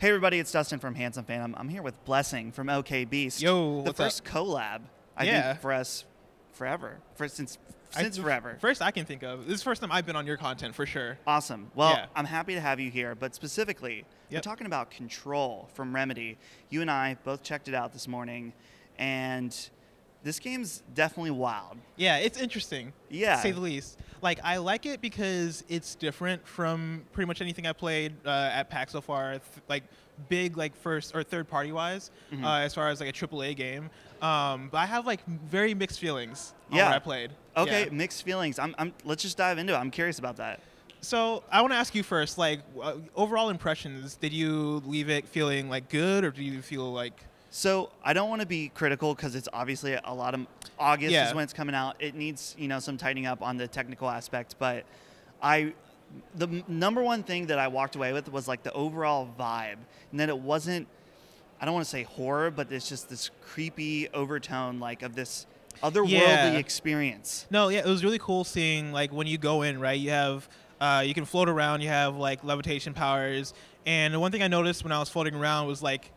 Hey everybody, it's Dustin from Handsome Phantom. I'm here with Blessing from OK Beast. Yo, the what's first up? collab, I think, for us forever. Since forever. First I can think of. This is the first time I've been on your content for sure. Awesome. Well, Yeah. I'm happy to have you here, but specifically, we're talking about Control from Remedy. You and I both checked it out this morning, and this game's definitely wild. Yeah, it's interesting. Yeah. To say the least. Like, I like it because it's different from pretty much anything I played at PAX so far. Like, big, like, first or third party wise, as far as like a AAA game. But I have like very mixed feelings on what I played. Okay, mixed feelings. Let's just dive into it. I'm curious about that. So I want to ask you first, like, overall impressions. Did you leave it feeling like good, or do you feel like? So I don't want to be critical because it's obviously a lot of August is when it's coming out. It needs some tightening up on the technical aspect, but the number one thing that I walked away with was like the overall vibe, and that it wasn't. I don't want to say horror, but it's just this creepy overtone, like of this otherworldly experience. No, yeah, it was really cool seeing like when you go in, right? You have you can float around. You have like levitation powers, and the one thing I noticed when I was floating around was like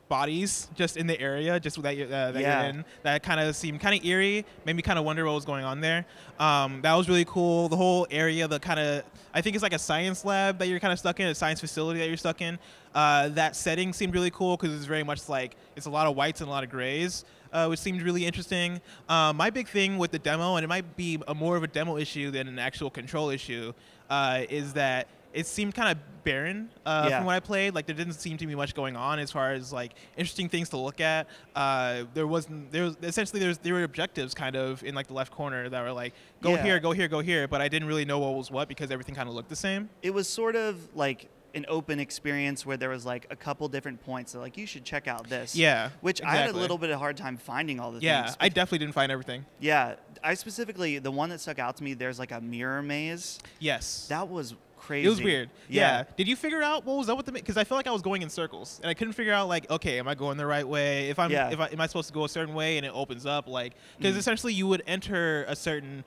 bodies just in the area, just that you're in. That kind of seemed kind of eerie. Made me kind of wonder what was going on there. That was really cool. The whole area, I think it's like a science lab that you're kind of stuck in, a science facility that you're stuck in. That setting seemed really cool because it's very much like it's a lot of whites and a lot of grays, which seemed really interesting. My big thing with the demo, and it might be more of a demo issue than an actual control issue, is that it seemed kind of barren from what I played. Like, there didn't seem to be much going on as far as like interesting things to look at. There were objectives kind of in like the left corner that were like go here, go here, go here, but I didn't really know what was what because everything kind of looked the same. It was sort of like an open experience where there was like a couple different points that like you should check out this. Yeah, which I had a little bit of a hard time finding all the things. Yeah, I definitely didn't find everything. Yeah, I specifically, the one that stuck out to me, there's like a mirror maze. Yes. That was crazy. It was weird. Yeah. Did you figure out what was up with the? Because I felt like I was going in circles, and I couldn't figure out like, okay, am I going the right way? Am I supposed to go a certain way, and it opens up like because essentially you would enter a certain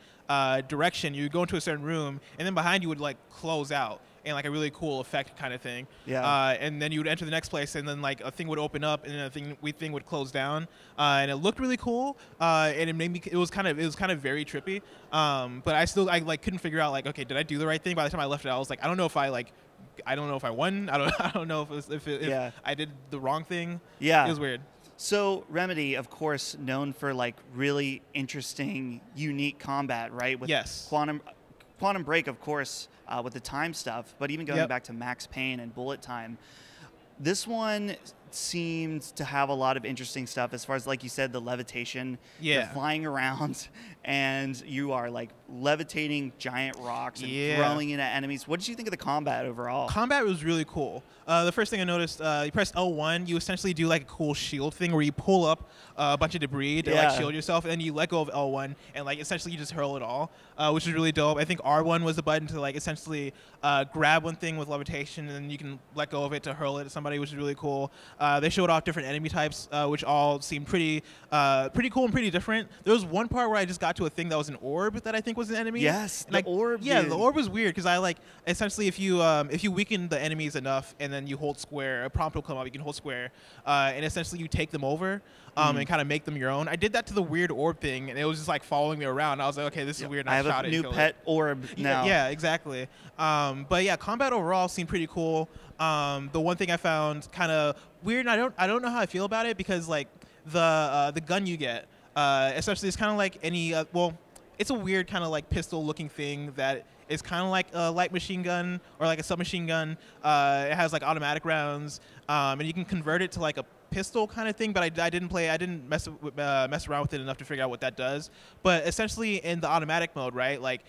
direction, you would go into a certain room, and then behind you would like close out. And like a really cool effect kind of thing. Yeah. And then you would enter the next place, and then like a thing would open up, and then a thing would close down. And it looked really cool. And it made me. It was kind of very trippy. But I like couldn't figure out like, okay, did I do the right thing? By the time I left it, I was like, I don't know if I won. I don't know if I did the wrong thing. Yeah. It was weird. So Remedy, of course, known for like really interesting, unique combat, right? With Quantum Break, of course, with the time stuff, but even going back to Max Payne and Bullet Time, this one seemed to have a lot of interesting stuff as far as, like you said, the levitation. You're flying around, and you are like levitating giant rocks and throwing it at enemies. What did you think of the combat overall? Combat was really cool. The first thing I noticed, you press L1, you essentially do like a cool shield thing where you pull up a bunch of debris to like shield yourself, and then you let go of L1, and like essentially you just hurl it all, which is really dope. I think R1 was the button to like essentially grab one thing with levitation, and then you can let go of it to hurl it at somebody, which is really cool. They showed off different enemy types, which all seemed pretty cool and pretty different. There was one part where I just got to a thing that was an orb that I think was an enemy. Yes, the orb. Yeah, the orb was weird because I like essentially if you weaken the enemies enough and then you hold square, a prompt will come up. You can hold square, and essentially you take them over and kind of make them your own. I did that to the weird orb thing, and it was just like following me around. I was like, okay, this is weird. And I have a new pet orb now. Yeah, exactly. But yeah, combat overall seemed pretty cool. The one thing I found kind of weird, and I don't know how I feel about it because like the gun you get, essentially it's kind of like any it's a weird kind of like pistol looking thing that is kind of like a light machine gun or like a submachine gun. It has like automatic rounds, and you can convert it to like a pistol kind of thing, but I didn't mess around with it enough to figure out what that does. But essentially in the automatic mode, right, like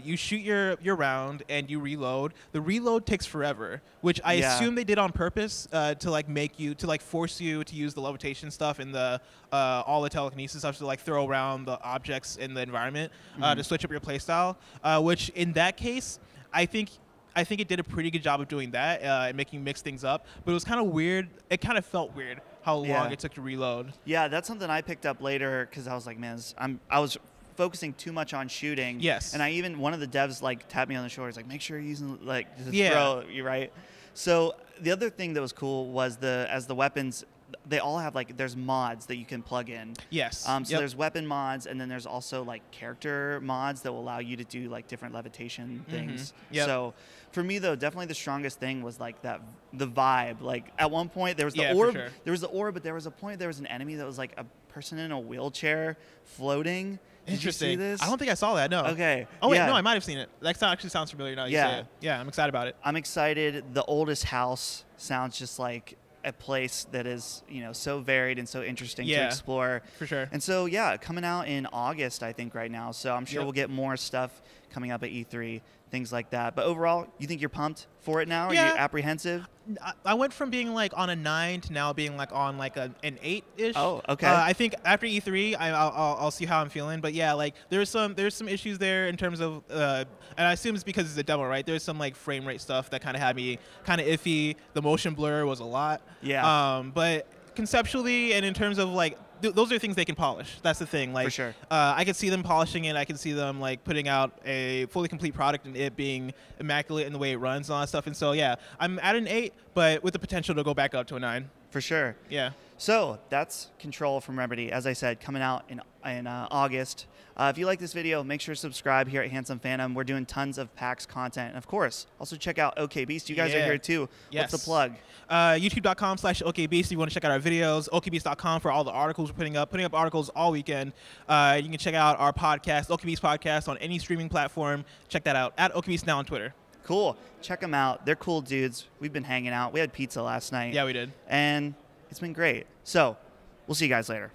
you shoot your round and you reload. The reload takes forever, which I assume they did on purpose to like force you to use the levitation stuff and the all the telekinesis stuff to like throw around the objects in the environment to switch up your playstyle. Which in that case, I think it did a pretty good job of doing that and making mix things up. But it was kind of weird. It kind of felt weird how long it took to reload. Yeah, that's something I picked up later because I was like, man, I was focusing too much on shooting. Yes. And one of the devs like tapped me on the shoulder. He's like, make sure you're using like to throw. You're right. So the other thing that was cool was as the weapons, they all have like there's mods that you can plug in. Yes. So there's weapon mods, and then there's also like character mods that will allow you to do like different levitation things. So for me though, definitely the strongest thing was like the vibe. Like at one point there was the orb. There was the orb, but there was a point there was an enemy that was like a person in a wheelchair floating. Did you see this? I don't think I saw that. No. Okay. Oh wait, no, I might have seen it. That actually sounds familiar now. You say it. Yeah, I'm excited about it. I'm excited. The oldest house sounds just like a place that is, so varied and so interesting to explore. For sure. And so, coming out in August, I think, right now. So I'm sure we'll get more stuff coming up at E3, things like that. But overall, you think you're pumped for it now? Are you apprehensive? I went from being like on a 9 to now being like on like an 8-ish. Oh, okay. I think after E3, I'll see how I'm feeling. But yeah, like there's some issues there in terms of, and I assume it's because it's a demo, right? There's some like frame rate stuff that kind of had me kind of iffy. The motion blur was a lot. Yeah. But conceptually and in terms of like, those are things they can polish. That's the thing. Like, for sure. I could see them polishing it. I could see them like putting out a fully complete product and it being immaculate in the way it runs and all that stuff. And so I'm at an 8, but with the potential to go back up to a 9. For sure. Yeah. So that's Control from Remedy, as I said, coming out in August. If you like this video, make sure to subscribe here at Handsome Phantom. We're doing tons of PAX content. And of course, also check out OK Beast. You guys are here too. Yes. What's the plug? YouTube.com/OKBeast if you want to check out our videos. OKBeast.com for all the articles we're putting up articles all weekend. You can check out our podcast, OK Beast Podcast, on any streaming platform. Check that out at OK Beast now on Twitter. Cool. Check them out. They're cool dudes. We've been hanging out. We had pizza last night. Yeah, we did. And it's been great. So we'll see you guys later.